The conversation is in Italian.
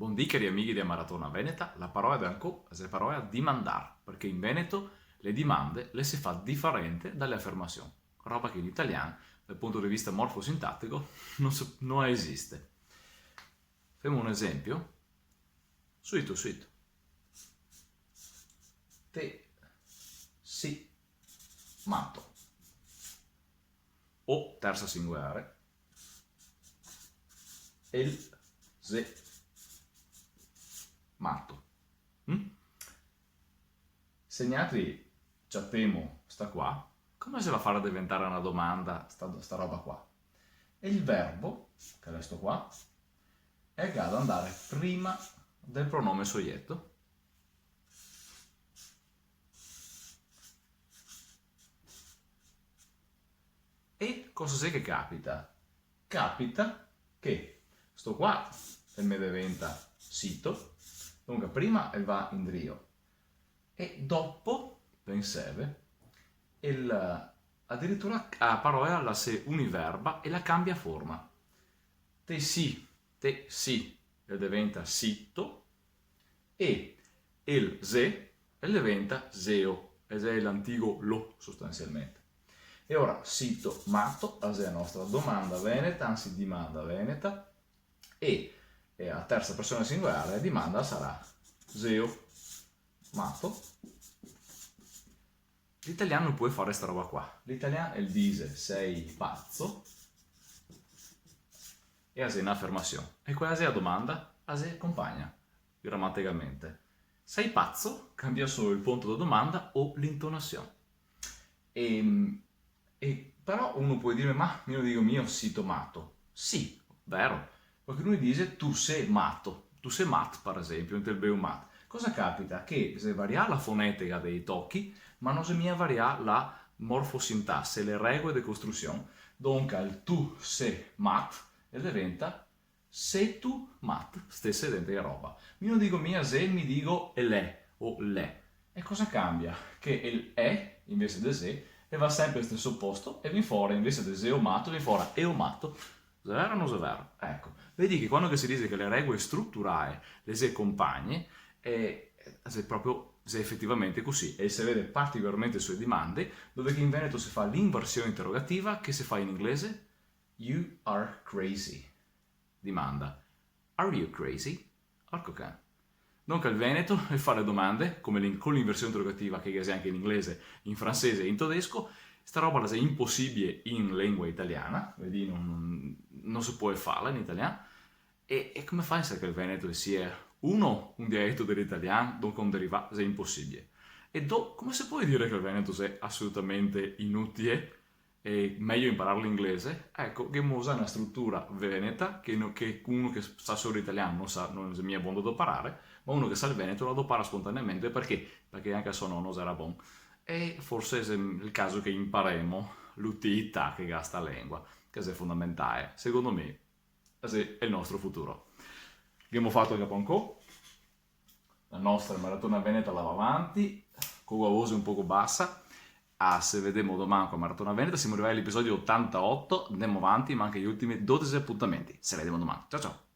Buondì amici di Maratona Veneta, la parola d'anco è la parola dimandar, perché in Veneto le domande le si fa differente dalle affermazioni, roba che in italiano, dal punto di vista morfosintattico, non esiste. Facciamo un esempio. Suito. Te si matto. O terza singolare. El se matto. Segnati chattemo sta qua, come se la farà diventare una domanda sta roba qua? E il verbo, che è sto qua, è ad andare prima del pronome soggetto. E cosa c'è che capita? Capita che sto qua e me diventa sito, dunque prima va in drio e dopo penseve addirittura a parola la se univerba e la cambia forma. Te si e diventa sito e il ze e diventa zeo ed è l'antico lo sostanzialmente. E ora sito matto, è la nostra domanda veneta, anzi dimanda veneta, e a terza persona singolare la domanda sarà zeo matto. L'italiano non può fare questa roba qua. L'italiano dice sei pazzo e ha un'affermazione. E quella è la domanda, ha accompagna grammaticalmente. Sei pazzo? Cambia solo il punto della domanda o l'intonazione. Però uno può dire, ma io dico mio sito matto. Sì, vero, perché lui dice tu sei matto, per esempio, in bel mat. Cosa capita? Che se varia la fonetica dei tocchi, ma non si mia varia la morfosintassi, le regole di costruzione. Dunque il tu sei mat e diventa se tu mat, stessa identica roba. Io non dico mia se, mi dico le o le. E cosa cambia? Che il è invece del se e va sempre allo stesso posto e vi fuori invece del eomato, vi fuori eomato. È vero o non è vero? Ecco, vedi che quando si dice che le regole strutturali le si accompagne, è proprio se effettivamente così. E si vede particolarmente sulle domande, dove in Veneto si fa l'inversione interrogativa che si fa in inglese. You are crazy. Domanda. Are you crazy? Orco can. Dunque il Veneto fa le domande con l'inversione interrogativa che è anche in inglese, in francese e in tedesco. Sta roba è impossibile in lingua italiana, vedi, non si può farla in italiano. E come fai a sapere che il Veneto sia un dialetto dell'italiano, dunque un derivato, è impossibile. E come si può dire che il Veneto è assolutamente inutile e meglio imparare l'inglese? Ecco, che usa una struttura veneta che uno che sa solo l'italiano non è mia buono da imparare, ma uno che sa il veneto lo impara spontaneamente perché anche se non era buono. E forse è il caso che imparemo l'utilità che gasta la lingua, che è fondamentale. Secondo me è il nostro futuro. Abbiamo fatto il caponco, la nostra maratona veneta la va avanti, con la voce un poco bassa. Se vediamo domani con Maratona Veneta, siamo arrivati all'episodio 88, andiamo avanti, ma anche gli ultimi 12 appuntamenti. Se vediamo domani. Ciao ciao!